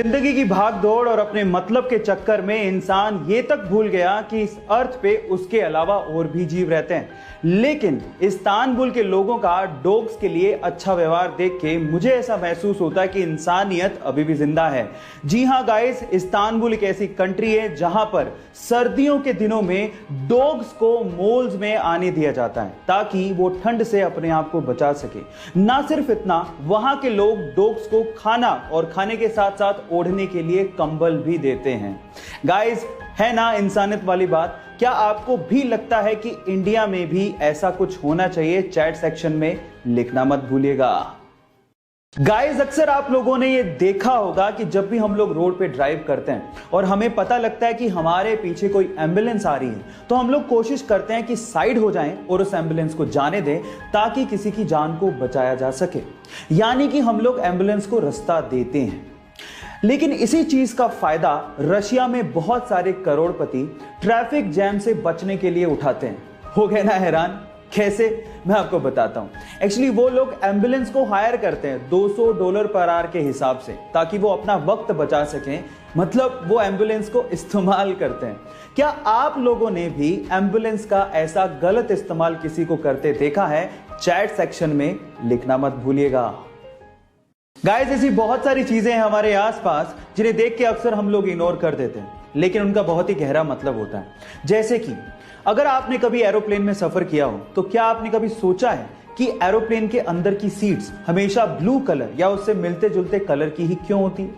जिंदगी की भाग दौड़ और अपने मतलब के चक्कर में इंसान ये तक भूल गया कि इस अर्थ पे उसके अलावा और भी जीव रहते हैं। लेकिन इस्तांबुल के लोगों का डॉग्स के लिए अच्छा व्यवहार देख के मुझे ऐसा महसूस होता है कि इंसानियत अभी भी जिंदा है। जी हाँ गाइस, इस्तांबुल एक ऐसी कंट्री है जहां पर सर्दियों के दिनों में डॉग्स को मॉल्स में आने दिया जाता है ताकि वो ठंड से अपने आप को बचा सके। ना सिर्फ इतना, वहां के लोग डॉग्स को खाना और खाने के साथ साथ ओढ़ने के लिए कंबल भी देते हैं। गाइस, है ना इंसानियत वाली बात? क्या आपको भी लगता है कि इंडिया में भी ऐसा कुछ होना चाहिए? चैट सेक्शन में लिखना मत भूलिएगा। गाइस, अक्सर आप लोगों ने ये देखा होगा कि जब भी हम लोग रोड पे ड्राइव करते हैं और हमें पता लगता है कि हमारे पीछे कोई एम्बुलेंस आ रही है, तो हम लोग कोशिश करते हैं कि साइड हो जाएं और उस एम्बुलेंस को जाने दें ताकि किसी की जान को बचाया जा सके। यानी कि हम लोग एम्बुलेंस को रास्ता देते हैं। लेकिन इसी चीज का फायदा रशिया में बहुत सारे करोड़पति ट्रैफिक जैम से बचने के लिए उठाते हैं। हो गए ना हैरान? कैसे? मैं आपको बताता हूं। एक्चुअली वो लोग एम्बुलेंस को हायर करते हैं $200 पर आवर के हिसाब से ताकि वो अपना वक्त बचा सकें। मतलब वो एम्बुलेंस को इस्तेमाल करते हैं। क्या आप लोगों ने भी एम्बुलेंस का ऐसा गलत इस्तेमाल किसी को करते देखा है? चैट सेक्शन में लिखना मत भूलिएगा। गाइस, ऐसी बहुत सारी चीजें हैं हमारे आसपास जिन्हें देख के अक्सर हम लोग इग्नोर कर देते हैं, लेकिन उनका बहुत ही गहरा मतलब होता है। जैसे कि अगर आपने कभी एरोप्लेन में सफर किया हो तो क्या आपने कभी सोचा है कि एरोप्लेन के अंदर की सीट्स हमेशा ब्लू कलर या उससे मिलते जुलते कलर की ही क्यों होती?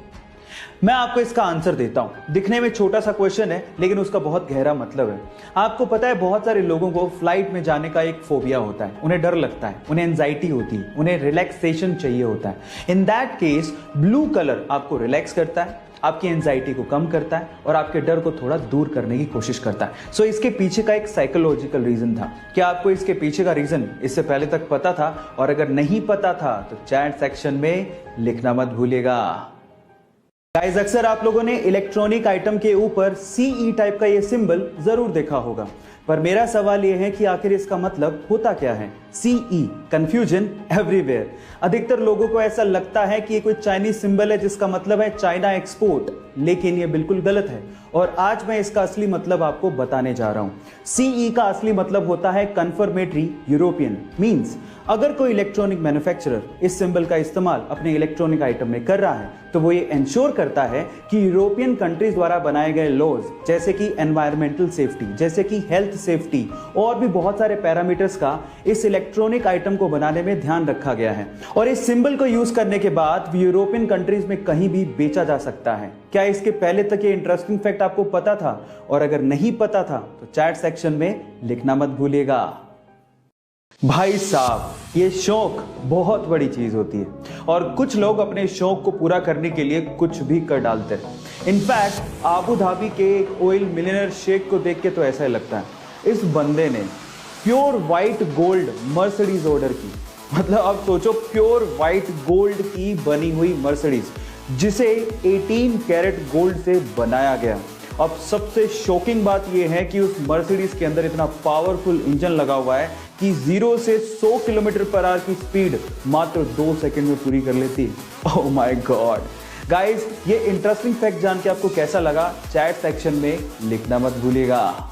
मैं आपको इसका आंसर देता हूं। दिखने में छोटा सा क्वेश्चन है, लेकिन उसका बहुत गहरा मतलब है। आपको पता है, बहुत सारे लोगों को फ्लाइट में जाने का एक फोबिया होता है। उन्हें डर लगता है, उन्हें एंजाइटी होती है, उन्हें रिलैक्सेशन चाहिए होता है। In that case blue colour आपको रिलैक्स करता है, आपकी एंजाइटी को कम करता है और आपके डर को थोड़ा दूर करने की कोशिश करता है। सो इसके पीछे का एक साइकोलॉजिकल रीजन था। क्या आपको इसके पीछे का रीजन इससे पहले तक पता था? और अगर नहीं पता था तो चैट सेक्शन में लिखना मत भूलिएगा। गाइस, अक्सर आप लोगों ने इलेक्ट्रॉनिक आइटम के ऊपर CE टाइप का ये सिंबल जरूर देखा होगा, पर मेरा सवाल ये है कि आखिर इसका मतलब होता क्या है? CE, confusion everywhere. अधिकतर लोगों को ऐसा लगता है कि ये कोई चाइनीज सिंबल है जिसका मतलब है चाइना एक्सपोर्ट, लेकिन ये बिल्कुल गलत है और आज मैं इसका असली मतलब आपको बताने जा रहा हूं। CE का असली मतलब होता है कन्फर्मेटरी यूरोपियन। मींस अगर कोई इलेक्ट्रॉनिक मैन्युफैक्चरर इस सिंबल का इस्तेमाल अपने इलेक्ट्रॉनिक आइटम में कर रहा है तो वो ये इंश्योर करता है कि यूरोपियन कंट्रीज द्वारा बनाए गए लॉज, जैसे कि एनवायरमेंटल सेफ्टी, जैसे कि हेल्थ सेफ्टी और भी बहुत सारे पैरामीटर्स का इस इलेक्ट्रॉनिक आइटम को बनाने में ध्यान रखा गया है। और इस सिंबल को यूज करने के बाद यूरोपियन कंट्रीज में कहीं भी बेचा जा सकता है। क्या इसके पहले तक ये इंटरेस्टिंग फैक्ट आपको पता था? और अगर नहीं पता था तो चैट सेक्शन में लिखना मत भूलिएगा। भाई साहब, ये शौक बहुत बड़ी चीज होती है और कुछ लोग अपने शौक को पूरा करने के लिए कुछ भी कर डालते हैं। इनफैक्ट आबू धाबी के एक ऑयल मिलियनर शेख को देख के तो ऐसा लगता है इस बंदे ने pure white gold Mercedes order की। मतलब अब सोचो, प्योर व्हाइट गोल्ड की बनी हुई मर्सिडीज जिसे 18 कैरेट गोल्ड से बनाया गया। अब सबसे शॉकिंग बात यह है कि उस मर्सिडीज के अंदर इतना पावरफुल इंजन लगा हुआ है कि 0 से 100 किलोमीटर पर आवर की स्पीड मात्र 2 सेकंड में पूरी कर लेती है। Oh my God. गाइस, ये इंटरेस्टिंग फैक्ट जान के आपको कैसा लगा? चैट सेक्शन में लिखना मत भूलिएगा।